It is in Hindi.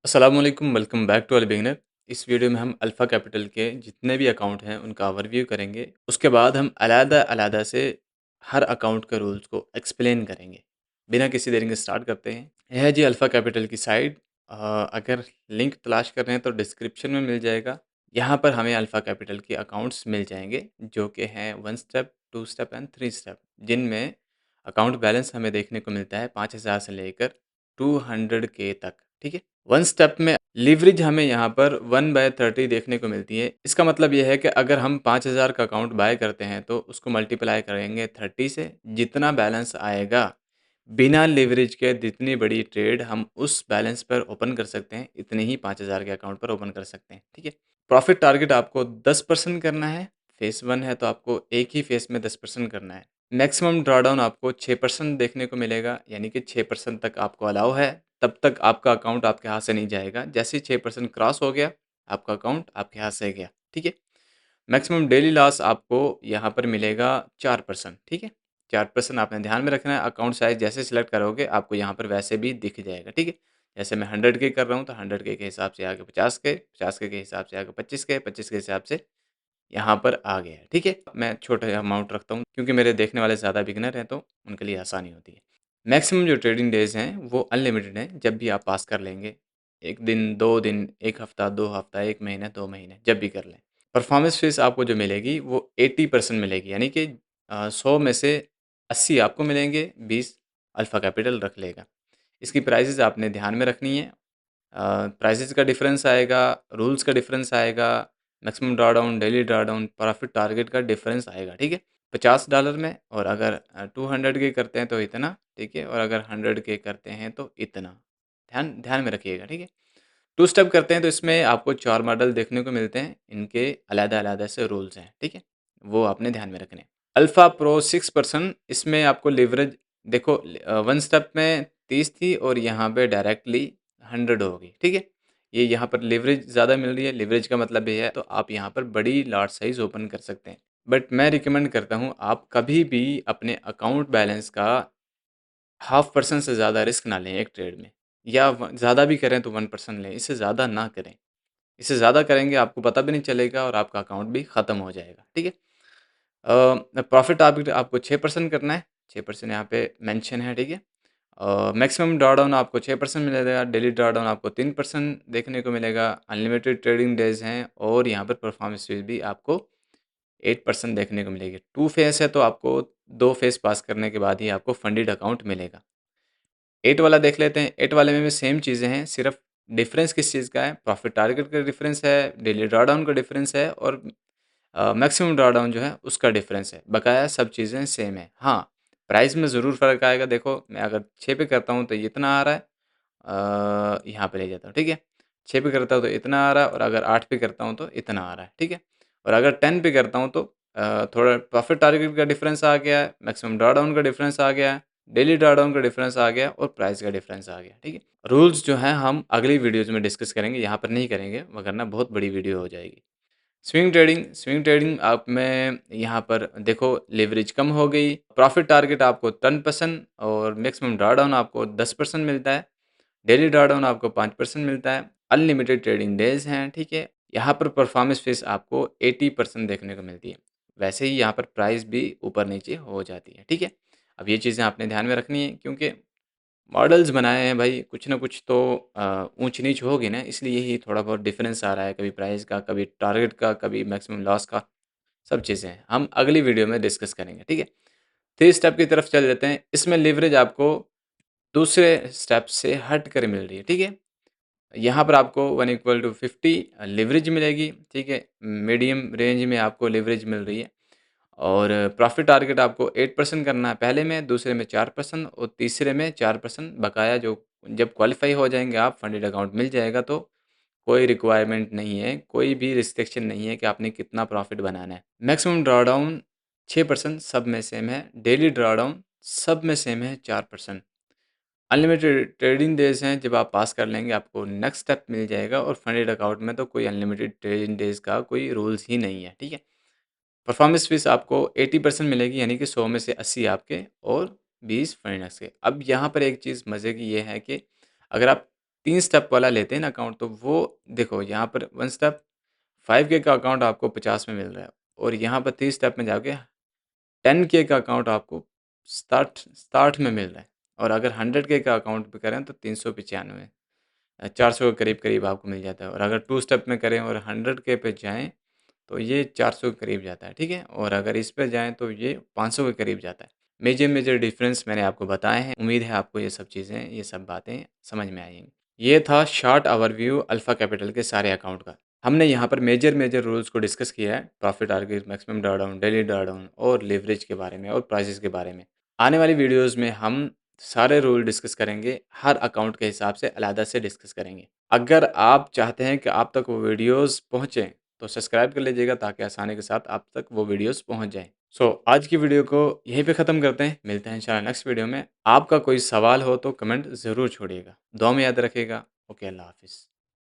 अस्सलामुअलैकुम, welcome back to all beginner. इस वीडियो में हम अल्फ़ा कैपिटल के जितने भी अकाउंट हैं उनका ओवरव्यू करेंगे। उसके बाद हम अलग-अलग से हर अकाउंट के रूल्स को एक्सप्लेन करेंगे। बिना किसी देरी के स्टार्ट करते हैं। यह है जी अल्फ़ा कैपिटल की साइट। अगर लिंक तलाश कर रहे हैं तो डिस्क्रिप्शन में मिल जाएगा। यहाँ पर हमें अल्फ़ा कैपिटल के अकाउंट्स मिल जाएंगे जो कि हैं 1 स्टेप, 2 स्टेप एंड 3 स्टेप, जिनमें अकाउंट बैलेंस हमें देखने को मिलता है 5,000 से लेकर 200 के तक। ठीक है। 1 स्टेप में लीवरेज हमें यहाँ पर 1/30 देखने को मिलती है। इसका मतलब ये है कि अगर हम 5,000 का अकाउंट बाय करते हैं तो उसको मल्टीप्लाई करेंगे 30 से, जितना बैलेंस आएगा बिना लीवरेज के जितनी बड़ी ट्रेड हम उस बैलेंस पर ओपन कर सकते हैं, इतने ही 5,000 के अकाउंट पर ओपन कर सकते हैं। ठीक है। प्रॉफिट टारगेट आपको 10% करना है। फेज़ 1 है तो आपको एक ही फेज़ में 10% करना है। मैक्सिमम ड्रॉडाउन आपको 6% देखने को मिलेगा, यानी कि 6% तक आपको अलाउ है। तब तक आपका अकाउंट आपके हाथ से नहीं जाएगा। जैसे ही 6% क्रॉस हो गया, आपका अकाउंट आपके हाथ से गया। ठीक है? मैक्सिमम डेली लॉस आपको यहाँ पर मिलेगा 4%। ठीक है? 4% आपने ध्यान में रखना है। अकाउंट साइज़ जैसे सिलेक्ट करोगे, आपको यहाँ पर वैसे भी दिख जाएगा। ठीक है? जैसे मैं 100 के कर रहा हूँ, तो 100 के हिसाब से आगे 50 के, 50 के हिसाब से आगे 25 के, 25 के हिसाब से यहाँ पर आ गया है। ठीक है? मैं छोटा अमाउंट रखता हूँ क्योंकि मेरे देखने वाले ज़्यादा बिगिनर हैं, तो उनके लिए आसानी होती है। मैक्सिमम जो ट्रेडिंग डेज़ हैं वो अनलिमिटेड हैं, जब भी आप पास कर लेंगे। 1 दिन, 2 दिन, 1 हफ़्ता, 2 हफ़्ता, 1 महीना, 2 महीने, जब भी कर लें। परफ़ॉर्मेंस फ़ीस आपको जो मिलेगी वो 80% मिलेगी, यानी कि 100 में से 80 आपको मिलेंगे, 20 अल्फ़ा कैपिटल रख लेगा। इसकी प्राइसेज़ आपने ध्यान में रखनी है। प्राइसेज़ का डिफ़रेंस आएगा, रूल्स का डिफ़रेंस आएगा, maximum drawdown, daily drawdown, profit target का डिफ़रेंस आएगा, ठीक है? $50 में, और अगर 200 के करते हैं तो इतना, ठीक है? और अगर 100 के करते हैं तो इतना। ध्यान ध्यान में रखिएगा, ठीक है? 2 स्टेप करते हैं तो इसमें आपको 4 मॉडल देखने को मिलते हैं, इनके अलग-अलग से रूल्स हैं, ठीक है? वो आपने ध्यान में रखने हैं। अल्फ़ा प्रो 6% इसमें आपको लिवरेज देखो 1 स्टेप में 30 थी और यहाँ पे डायरेक्टली 100 होगी, ठीक है? ये यहाँ पर लिवरेज ज़्यादा मिल रही है, लिवरेज का मतलब ये है तो आप यहाँ पर बड़ी लॉट साइज़ ओपन कर सकते हैं। बट मैं रिकमेंड करता हूँ आप कभी भी अपने अकाउंट बैलेंस का हाफ़ परसेंट से ज़्यादा रिस्क ना लें एक ट्रेड में, या व ज़्यादा भी करें तो 1% लें, इससे ज़्यादा ना करें। इससे ज़्यादा करेंगे आपको पता भी नहीं चलेगा और आपका अकाउंट भी ख़त्म हो जाएगा, ठीक है? प्रॉफ़िट टारगेट आपको 6% करना है, 6% यहाँ पे मेंशन है, ठीक है? मैक्सिमम ड्रॉडाउन आपको 6% मिलेगा, डेली ड्रॉडाउन आपको 3% देखने को मिलेगा, अनलिमिटेड ट्रेडिंग डेज़ हैं और यहाँ पर परफॉर्मेंस फीस भी आपको 8% देखने को मिलेगी। 2 फेज़ है तो आपको 2 फेज़ पास करने के बाद ही आपको फंडेड अकाउंट मिलेगा। 8 वाला देख लेते हैं, 8 वाले में भी सेम चीज़ें हैं, सिर्फ़ डिफ़रेंस किस चीज़ का है, प्रॉफ़िट टारगेट का डिफ़रेंस है, डेली ड्रॉडाउन का डिफ़रेंस है और मैक्सिमम ड्रॉडाउन जो है उसका डिफ़रेंस है। बकाया सब चीज़ें सेम है। हाँ, प्राइस में ज़रूर फ़र्क आएगा। देखो मैं अगर 6 पे करता हूँ तो ये इतना आ रहा है, यहाँ पे ले जाता हूँ, ठीक है? 6 पे करता हूँ तो इतना आ रहा है और अगर 8 पे करता हूँ तो इतना आ रहा है, ठीक है? और अगर 10 पे करता हूँ तो थोड़ा प्रॉफ़िट टारगेट का डिफ़रेंस आ गया है, मैक्सिमम ड्रॉडाउन का डिफ़रेंस आ गया है, डेली ड्रॉडाउन का डिफ़रेंस आ गया और प्राइस का डिफ़रेंस आ गया, ठीक है? रूल्स जो हैं हम अगली वीडियोज़ में डिस्कस करेंगे, यहाँ पर नहीं करेंगे वरना बहुत बड़ी वीडियो हो जाएगी। स्विंग ट्रेडिंग आप में यहाँ पर देखो लेवरेज कम हो गई, प्रॉफ़िट टारगेट आपको 10% और मैक्सिमम ड्रॉडाउन आपको 10% मिलता है, डेली ड्रॉडाउन आपको 5% मिलता है, अनलिमिटेड ट्रेडिंग डेज़ हैं, ठीक है? यहाँ पर परफॉर्मेंस फ़ीस आपको 80% देखने को मिलती है। वैसे ही यहाँ पर प्राइस भी ऊपर-नीचे हो जाती है, ठीक है? अब ये चीज़ें आपने ध्यान में रखनी है क्योंकि मॉडल्स बनाए हैं भाई, कुछ ना कुछ तो ऊँच-नीच होगी ना, इसलिए ही थोड़ा बहुत डिफ़रेंस आ रहा है, कभी प्राइस का, कभी टारगेट का, कभी मैक्सिमम लॉस का, सब चीज़ें हैं। हम अगली वीडियो में डिस्कस करेंगे, ठीक है? 3 स्टेप की तरफ चल देते हैं। इसमें लिवरेज आपको दूसरे स्टेप से हट कर मिल रही है, ठीक है? यहाँ पर आपको 1 = 50 लिवरेज मिलेगी, ठीक है? मीडियम रेंज में आपको लिवरेज मिल रही है और प्रॉफ़िट टारगेट आपको 8% करना है पहले में, दूसरे में 4% और तीसरे में 4%। बकाया जो जब क्वालीफाई हो जाएँगे आप, फंडेड अकाउंट मिल जाएगा तो कोई रिक्वायरमेंट नहीं है, कोई भी रिस्ट्रिक्शन नहीं है कि आपने कितना प्रॉफ़िट बनाना है। मैक्सिमम ड्रॉडाउन 6% सब में सेम है, डेली ड्रॉडाउन सब में सेम है 4%। अनलिमिटेड ट्रेडिंग डेज़ हैं, जब आप पास कर लेंगे आपको नेक्स्ट स्टेप मिल जाएगा और फंडेड अकाउंट में तो कोई अनलिमिटेड ट्रेडिंग डेज़ का कोई रूल्स ही नहीं है, ठीक है? परफॉर्मेंस फीस आपको 80% मिलेगी, यानी कि 100 में से 80 आपके और 20 फाइनेंस के। अब यहाँ पर एक चीज़ मज़े की ये है कि अगर आप 3 स्टेप वाला लेते हैं ना अकाउंट, तो वो देखो यहाँ पर 1 स्टेप 5 के का अकाउंट आपको 50 में मिल रहा है और यहाँ पर 3 स्टेप में जाके 10 के का अकाउंट आपको 60 में मिल रहा है और अगर 100 के का अकाउंट पे करें तो 395 400 के करीब-करीब आपको मिल जाता है और अगर 2 स्टेप में करें और 100 के पे जाएँ तो ये 400 के करीब जाता है, ठीक है? और अगर इस पे जाएँ तो ये 500 के करीब जाता है। मेजर-मेजर डिफरेंस मैंने आपको बताए हैं। उम्मीद है आपको ये सब चीज़ें, ये सब बातें समझ में आई होंगी। ये था शॉर्ट ओवरव्यू अल्फ़ा कैपिटल के सारे अकाउंट का। हमने यहाँ पर मेजर-मेजर रूल्स को डिस्कस किया है। Profit target, maximum drawdown, daily drawdown और लेवरेज के बारे में और प्राइसेज़ के बारे में। आने वाली वीडियोज़ में हम सारे रूल डिस्कस करेंगे, हर अकाउंट के हिसाब से अलग से डिस्कस करेंगे। अगर आप चाहते हैं कि आप तक वो वीडियोज़ पहुँचे तो सब्सक्राइब कर लीजिएगा ताकि आसानी के साथ आप तक वो वीडियोस पहुंच जाएँ। आज की वीडियो को यहीं पे ख़त्म करते हैं। मिलते हैं इंशाल्लाह नेक्स्ट वीडियो में। आपका कोई सवाल हो तो कमेंट ज़रूर छोड़िएगा। दुआ में याद रखिएगा। ओके, अल्लाह हाफ़िज़।